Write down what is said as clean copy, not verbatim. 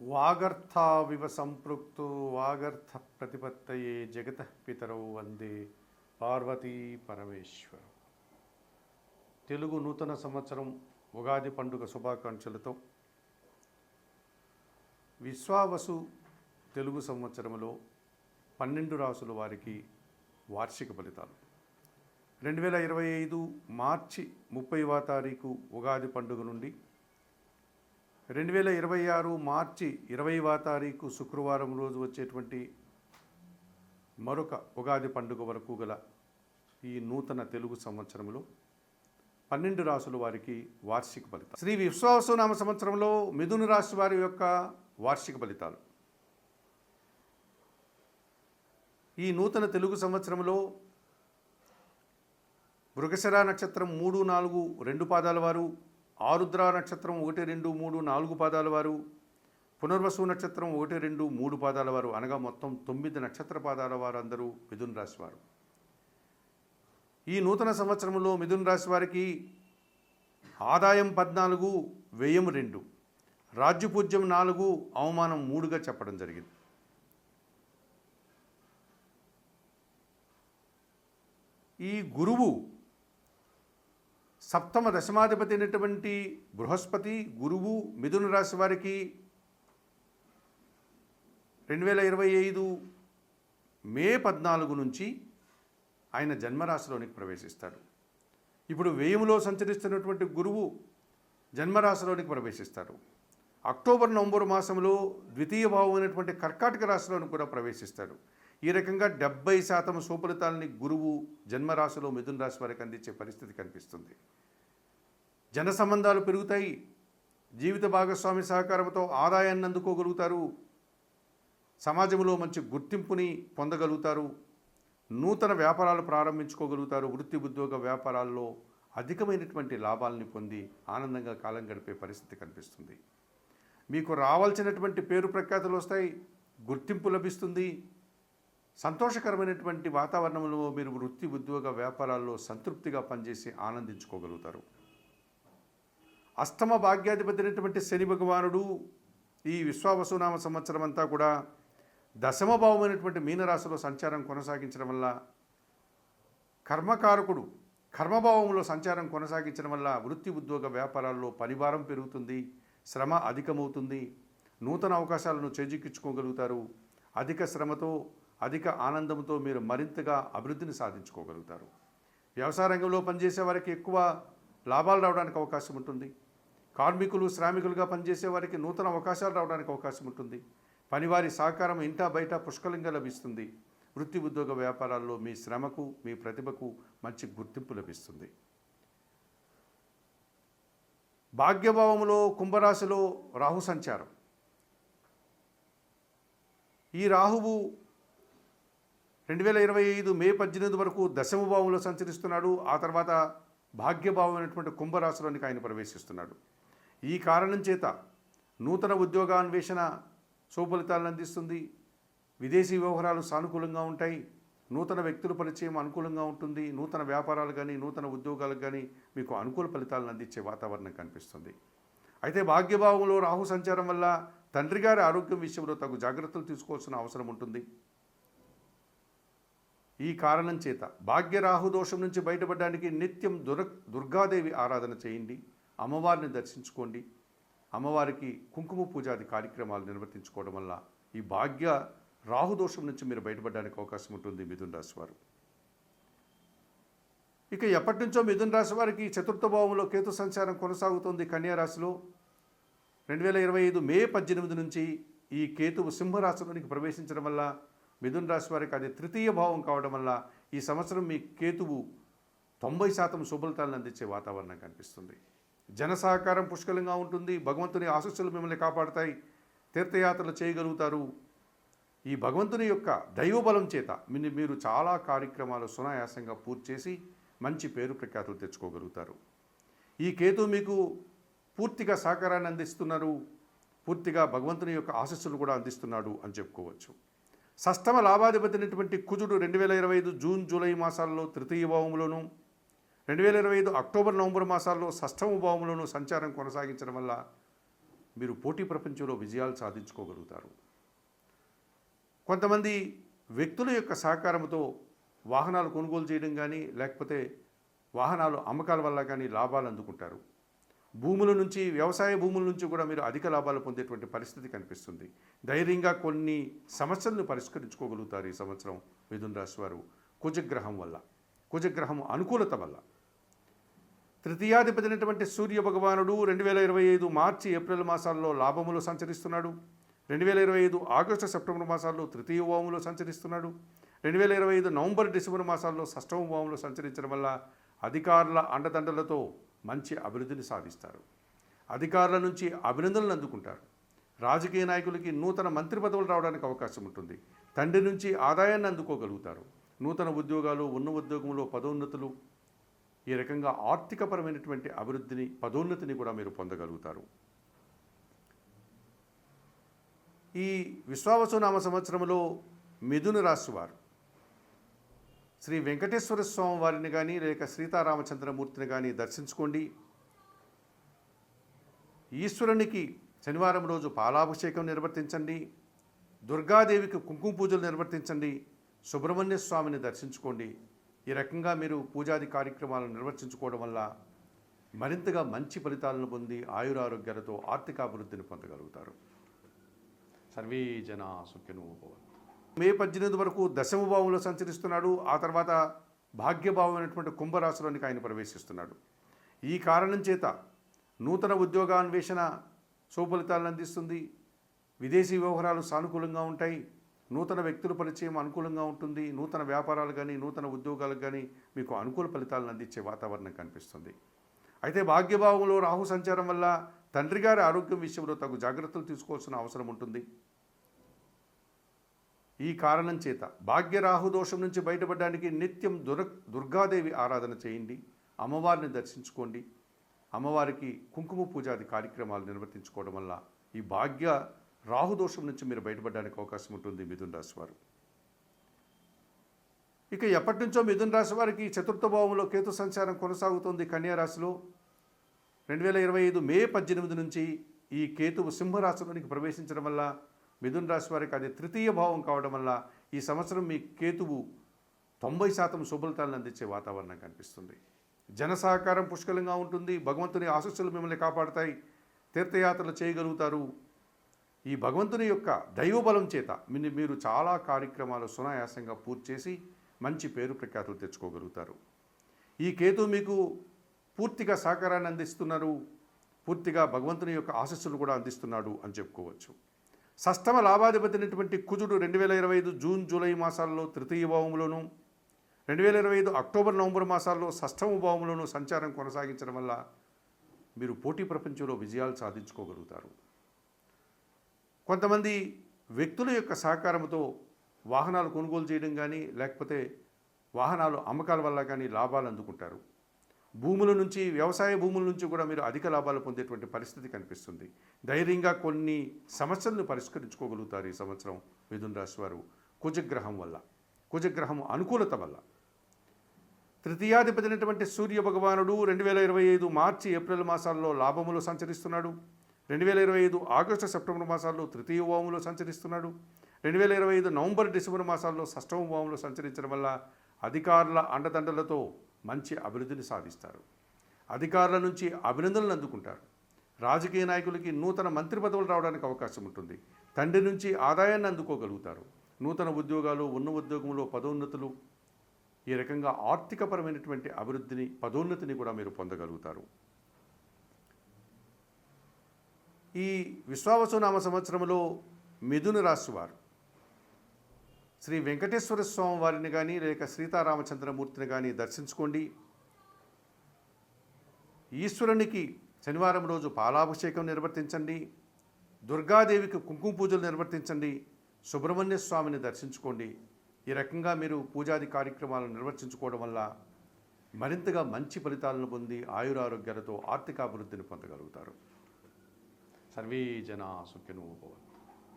వాగర్థావివ సంపృక్తో వాగర్థ ప్రతిపత్తయే జగతః పితరౌ వందే పార్వతీ పరమేశ్వరం. తెలుగు నూతన సంవత్సరం ఉగాది పండుగ శుభాకాంక్షలతో విశ్వావసు తెలుగు సంవత్సరంలో 12 రాసుల వారికి వార్షిక ఫలితాలు 2025 మార్చి 30వ తారీఖు ఉగాది పండుగ నుండి 2026 మార్చి 20వ తారీఖు శుక్రవారం రోజు వచ్చేటువంటి మరొక ఉగాది పండుగ వరకు గల ఈ నూతన తెలుగు సంవత్సరంలో 12 రాసుల వారికి వార్షిక ఫలితాలు. శ్రీ విశ్వావసునామ సంవత్సరంలో మిథున రాశి వారి యొక్క వార్షిక ఫలితాలు. ఈ నూతన తెలుగు సంవత్సరంలో మృగశిర నక్షత్రం 3, 4, 2 పాదాల వారు, ఆరుద్ర నక్షత్రం 1, 2, 3, 4 పాదాల వారు, పునర్వసు నక్షత్రం 1, 2, 3 పాదాల వారు, అనగా మొత్తం 9 నక్షత్ర పాదాల వారు అందరూ మిథున రాశి వారు. ఈ నూతన సంవత్సరంలో మిథున రాశి వారికి ఆదాయం 14, వ్యయం 2, రాజ్యపూజ్యం 4, అవమానం 3గా చెప్పడం జరిగింది. ఈ గురువు సప్తమ దశమాధిపతి అయినటువంటి బృహస్పతి గురువు మిథున రాశి వారికి 2025 మే 14 నుంచి ఆయన జన్మరాశిలోనికి ప్రవేశిస్తాడు. ఇప్పుడు వ్యయములో సంచరిస్తున్నటువంటి గురువు జన్మరాశిలోనికి ప్రవేశిస్తాడు. అక్టోబర్, నవంబర్ మాసంలో ద్వితీయ భావం అయినటువంటి కర్కాటక రాశిలోనికి కూడా ప్రవేశిస్తాడు. ఈ రకంగా 70% సుఫలితాలని గురువు జన్మరాశిలో మిథున రాశి వారికి అందించే పరిస్థితి కనిపిస్తుంది. జన సంబంధాలు పెరుగుతాయి. జీవిత భాగస్వామి సహకారంతో ఆదాయాన్ని అందుకోగలుగుతారు. సమాజంలో మంచి గుర్తింపుని పొందగలుగుతారు. నూతన వ్యాపారాలు ప్రారంభించుకోగలుగుతారు. వృత్తి ఉద్యోగ వ్యాపారాల్లో అధికమైనటువంటి లాభాలని పొంది ఆనందంగా కాలం గడిపే పరిస్థితి కనిపిస్తుంది. మీకు రావాల్సినటువంటి పేరు ప్రఖ్యాతులు వస్తాయి. గుర్తింపు లభిస్తుంది. సంతోషకరమైనటువంటి వాతావరణంలో మీరు వృత్తి ఉద్యోగ వ్యాపారాల్లో సంతృప్తిగా పనిచేసి ఆనందించుకోగలుగుతారు. అష్టమ భాగ్యాధిపతి అయినటువంటి శని భగవానుడు ఈ విశ్వావసునామ సంవత్సరం అంతా కూడా దశమ భావమైనటువంటి మీనరాశిలో సంచారం కొనసాగించడం వల్ల కర్మకారకుడు కర్మభావంలో సంచారం కొనసాగించడం వల్ల వృత్తి ఉద్యోగ వ్యాపారాల్లో పనిభారం పెరుగుతుంది. శ్రమ అధికమవుతుంది. నూతన అవకాశాలను చేజిక్కించుకోగలుగుతారు. అధిక శ్రమతో అధిక ఆనందంతో మీరు మరింతగా అభివృద్ధిని సాధించుకోగలుగుతారు. వ్యవసాయ రంగంలో పనిచేసే వారికి ఎక్కువ లాభాలు రావడానికి అవకాశం ఉంటుంది. కార్మికులు శ్రామికులుగా పనిచేసే వారికి నూతన అవకాశాలు రావడానికి అవకాశం ఉంటుంది. పనివారి సహకారం ఇంటా బయట పుష్కలంగా లభిస్తుంది. వృత్తి ఉద్యోగ వ్యాపారాల్లో మీ శ్రమకు మీ ప్రతిభకు మంచి గుర్తింపు లభిస్తుంది. భాగ్యభావంలో కుంభరాశిలో రాహు సంచారం. ఈ రాహువు 2025 మే 18 వరకు దశమ భావంలో సంచరిస్తున్నాడు. ఆ తర్వాత భాగ్యభావం అయినటువంటి కుంభరాశిలోనికి ఆయన ప్రవేశిస్తున్నాడు. ఈ కారణం చేత నూతన ఉద్యోగాన్వేషణ సుఫలితాలను అందిస్తుంది. విదేశీ వ్యవహారాలు సానుకూలంగా ఉంటాయి. నూతన వ్యక్తుల పరిచయం అనుకూలంగా ఉంటుంది. నూతన వ్యాపారాలు కానీ నూతన ఉద్యోగాలకు కానీ మీకు అనుకూల ఫలితాలను అందించే వాతావరణం కనిపిస్తుంది. అయితే భాగ్యభావంలో రాహు సంచారం వల్ల తండ్రి గారి ఆరోగ్యం విషయంలో తగు జాగ్రత్తలు తీసుకోవాల్సిన అవసరం ఉంటుంది. ఈ కారణం చేత భాగ్యరాహు దోషం నుంచి బయటపడడానికి నిత్యం దుర్గాదేవి ఆరాధన చేయండి. అమ్మవారిని దర్శించుకోండి. అమ్మవారికి కుంకుమ పూజాది కార్యక్రమాలు నిర్వర్తించుకోవడం వల్ల ఈ భాగ్య రాహు దోషం నుంచి మీరు బయటపడడానికి అవకాశం ఉంటుంది మిథున రాశి వారు. ఇక ఎప్పటి నుంచో మిథున రాశి వారికి చతుర్థ భావంలో కేతు సంచారం కొనసాగుతుంది. కన్యా రాశిలో 2025 మే 18 నుంచి ఈ కేతువు సింహరాశిలోనికి ప్రవేశించడం వల్ల మిథున రాశి వారికి అది తృతీయ భావం కావడం వల్ల ఈ సంవత్సరం మీ కేతువు 90% సుఫలితాలను అందించే వాతావరణం కనిపిస్తుంది. జన సహకారం పుష్కలంగా ఉంటుంది. భగవంతుని ఆశీస్సులు మిమ్మల్ని కాపాడుతాయి. తీర్థయాత్రలు చేయగలుగుతారు. ఈ భగవంతుని యొక్క దైవబలం చేత మీరు చాలా కార్యక్రమాలు సునాయాసంగా పూర్తి చేసి మంచి పేరు ప్రఖ్యాతులు తెచ్చుకోగలుగుతారు. ఈ కేతు మీకు పూర్తిగా సహకారాన్ని అందిస్తున్నారు. పూర్తిగా భగవంతుని యొక్క ఆశీస్సులు కూడా అందిస్తున్నాడు అని చెప్పుకోవచ్చు. షష్టమ లాభాధిపతి అయినటువంటి కుజుడు 2025 జూన్, జూలై మాసాల్లో తృతీయ భావంలోనూ 2025 అక్టోబర్, నవంబర్ మాసాల్లో షష్టమ భావంలోనూ సంచారం కొనసాగించడం వల్ల మీరు పోటీ ప్రపంచంలో విజయాలు సాధించుకోగలుగుతారు. కొంతమంది వ్యక్తుల యొక్క సహకారంతో వాహనాలు కొనుగోలు చేయడం కానీ, లేకపోతే వాహనాలు అమ్మకాల వల్ల కానీ లాభాలు అందుకుంటారు. భూముల నుంచి, వ్యవసాయ భూముల నుంచి కూడా మీరు అధిక లాభాలు పొందేటువంటి పరిస్థితి కనిపిస్తుంది. ధైర్యంగా కొన్ని సమస్యలను పరిష్కరించుకోగలుగుతారు ఈ సంవత్సరం మిథున రాశి వారు కుజగ్రహం వల్ల, కుజగ్రహం అనుకూలత వల్ల. తృతీయాధిపతి అయినటువంటి సూర్య భగవానుడు 2025 మార్చి ఏప్రిల్ మాసాల్లో లాభములో సంచరిస్తున్నాడు. 2025 ఆగస్టు సెప్టెంబర్ మాసాల్లో తృతీయ భావంలో సంచరిస్తున్నాడు. 2025 నవంబర్ డిసెంబర్ మాసాల్లో షష్టమ భావంలో సంచరించడం వల్ల అధికారుల అండదండలతో మంచి అభివృద్ధిని సాధిస్తారు. అధికారుల నుంచి అభినందనలు అందుకుంటారు. రాజకీయ నాయకులకి నూతన మంత్రి పదవులు రావడానికి అవకాశం ఉంటుంది. తండ్రి నుంచి ఆదాయాన్ని అందుకోగలుగుతారు. నూతన ఉద్యోగాలు, ఉన్న ఉద్యోగంలో పదోన్నతులు, ఈ రకంగా ఆర్థికపరమైనటువంటి అభివృద్ధిని, పదోన్నతిని కూడా మీరు పొందగలుగుతారు. ఈ విశ్వావసునామ సంవత్సరంలో మిథున రాశి వారు శ్రీ వెంకటేశ్వర స్వామి వారిని కానీ, లేక సీతారామచంద్రమూర్తిని కానీ దర్శించుకోండి. ఈశ్వరునికి శనివారం రోజు పాలాభిషేకం నిర్వర్తించండి. దుర్గాదేవికి కుంకుమ పూజలు నిర్వర్తించండి. సుబ్రహ్మణ్య స్వామిని దర్శించుకోండి. ఈ రకంగా మీరు పూజాది కార్యక్రమాలను నిర్వర్తించుకోవడం వల్ల మరింతగా మంచి ఫలితాలను పొంది ఆయురారోగ్యాలతో ఆర్థికాభివృద్ధిని పొందగలుగుతారు. సర్వే జనా సుఖినో భవంతు. మే 18 వరకు దశమ భావంలో సంచరిస్తున్నాడు. ఆ తర్వాత భాగ్యభావం అయినటువంటి కుంభరాశిలోనికి ఆయన ప్రవేశిస్తున్నాడు. ఈ కారణం చేత నూతన ఉద్యోగాన్వేషణ సుఫలితాలను అందిస్తుంది. విదేశీ వ్యవహారాలు సానుకూలంగా ఉంటాయి. నూతన వ్యక్తుల పరిచయం అనుకూలంగా ఉంటుంది. నూతన వ్యాపారాలు కానీ, నూతన ఉద్యోగాలకు కానీ మీకు అనుకూల ఫలితాలను అందించే వాతావరణం కనిపిస్తుంది. అయితే భాగ్యభావంలో రాహు సంచారం వల్ల తండ్రి గారి ఆరోగ్యం విషయంలో తగు జాగ్రత్తలు తీసుకోవాల్సిన అవసరం ఉంటుంది. ఈ కారణం చేత భాగ్యరాహు దోషం నుంచి బయటపడడానికి నిత్యం దుర్గాదేవి ఆరాధన చేయండి. అమ్మవారిని దర్శించుకోండి. అమ్మవారికి కుంకుమ పూజాది కార్యక్రమాలు నిర్వర్తించుకోవడం వల్ల ఈ భాగ్య రాహు దోషం నుంచి మీరు బయటపడడానికి అవకాశం ఉంటుంది మిథున రాశి వారు. ఇక ఎప్పటి నుంచో మిథున రాశి వారికి చతుర్థ భావంలో కేతు సంచారం కొనసాగుతుంది. కన్యా రాశిలో 2025 మే 18 నుంచి ఈ కేతువు సింహరాశిలోనికి ప్రవేశించడం వల్ల మిథున రాశి వారికి అది తృతీయ భావం కావడం వల్ల ఈ సంవత్సరం మీ కేతువు 90% శుభఫలితాలను అందించే వాతావరణం కనిపిస్తుంది. జన సహకారం పుష్కలంగా ఉంటుంది. భగవంతుని ఆశీస్సులు మిమ్మల్ని కాపాడుతాయి. తీర్థయాత్రలు చేయగలుగుతారు. ఈ భగవంతుని యొక్క దైవబలం చేత మీరు చాలా కార్యక్రమాలు సునాయాసంగా పూర్తి చేసి మంచి పేరు ప్రఖ్యాతులు తెచ్చుకోగలుగుతారు. ఈ కేతు మీకు పూర్తిగా సహకారాన్ని అందిస్తున్నారు. పూర్తిగా భగవంతుని యొక్క ఆశీస్సులు కూడా అందిస్తున్నాడు అని చెప్పుకోవచ్చు. షష్టమ లాభాధిపతి అయినటువంటి కుజుడు 2025 జూన్ జూలై మాసాల్లో తృతీయ భావంలోను, 2025 అక్టోబర్ నవంబర్ మాసాల్లో షష్టమ భావంలోనూ సంచారం కొనసాగించడం వల్ల మీరు పోటీ ప్రపంచంలో విజయాలు సాధించుకోగలుగుతారు. కొంతమంది వ్యక్తుల యొక్క సహకారంతో వాహనాలు కొనుగోలు చేయడం కానీ, లేకపోతే వాహనాలు అమ్మకాల వల్ల కానీ లాభాలు అందుకుంటారు. భూముల నుంచి, వ్యవసాయ భూముల నుంచి కూడా మీరు అధిక లాభాలు పొందేటువంటి పరిస్థితి కనిపిస్తుంది. ధైర్యంగా కొన్ని సమస్యలను పరిష్కరించుకోగలుగుతారు ఈ సంవత్సరం మిథున రాశి వారు కుజగ్రహం వల్ల, కుజగ్రహం అనుకూలత వల్ల. తృతీయాధిపతి అయినటువంటి సూర్య భగవానుడు 2025 మార్చి ఏప్రిల్ మాసాల్లో లాభములో సంచరిస్తున్నాడు. 2025 ఆగస్టు సెప్టెంబర్ మాసాల్లో తృతీయ భావంలో సంచరిస్తున్నాడు. 2025 నవంబర్ డిసెంబర్ మాసాల్లో షష్టమ భావంలో సంచరించడం వల్ల అధికారుల అండదండలతో మంచి అభివృద్ధిని సాధిస్తారు. అధికారుల నుంచి అభినందనలు అందుకుంటారు. రాజకీయ నాయకులకి నూతన మంత్రి పదవులు రావడానికి అవకాశం ఉంటుంది. తండ్రి నుంచి ఆదాయాన్ని అందుకోగలుగుతారు. నూతన ఉద్యోగాలు, ఉన్న ఉద్యోగంలో పదోన్నతులు, ఈ రకంగా ఆర్థికపరమైనటువంటి అభివృద్ధిని, పదోన్నతిని కూడా మీరు పొందగలుగుతారు. ఈ విశ్వావసునామ సంవత్సరంలో మిథున రాశి వారు శ్రీ వెంకటేశ్వర స్వామి వారిని కానీ, లేక సీతారామచంద్రమూర్తిని కానీ దర్శించుకోండి. ఈశ్వరునికి శనివారం రోజు పాలాభిషేకం నిర్వర్తించండి. దుర్గాదేవికి కుంకుమ పూజలు నిర్వర్తించండి. సుబ్రహ్మణ్య స్వామిని దర్శించుకోండి. ఈ రకంగా మీరు పూజాది కార్యక్రమాలను నిర్వర్తించుకోవడం వల్ల మరింతగా మంచి ఫలితాలను పొంది ఆయురారోగ్యాలతో ఆర్థికాభివృద్ధిని పొందగలుగుతారు. సర్వే జనా సుఖినో భవంతు.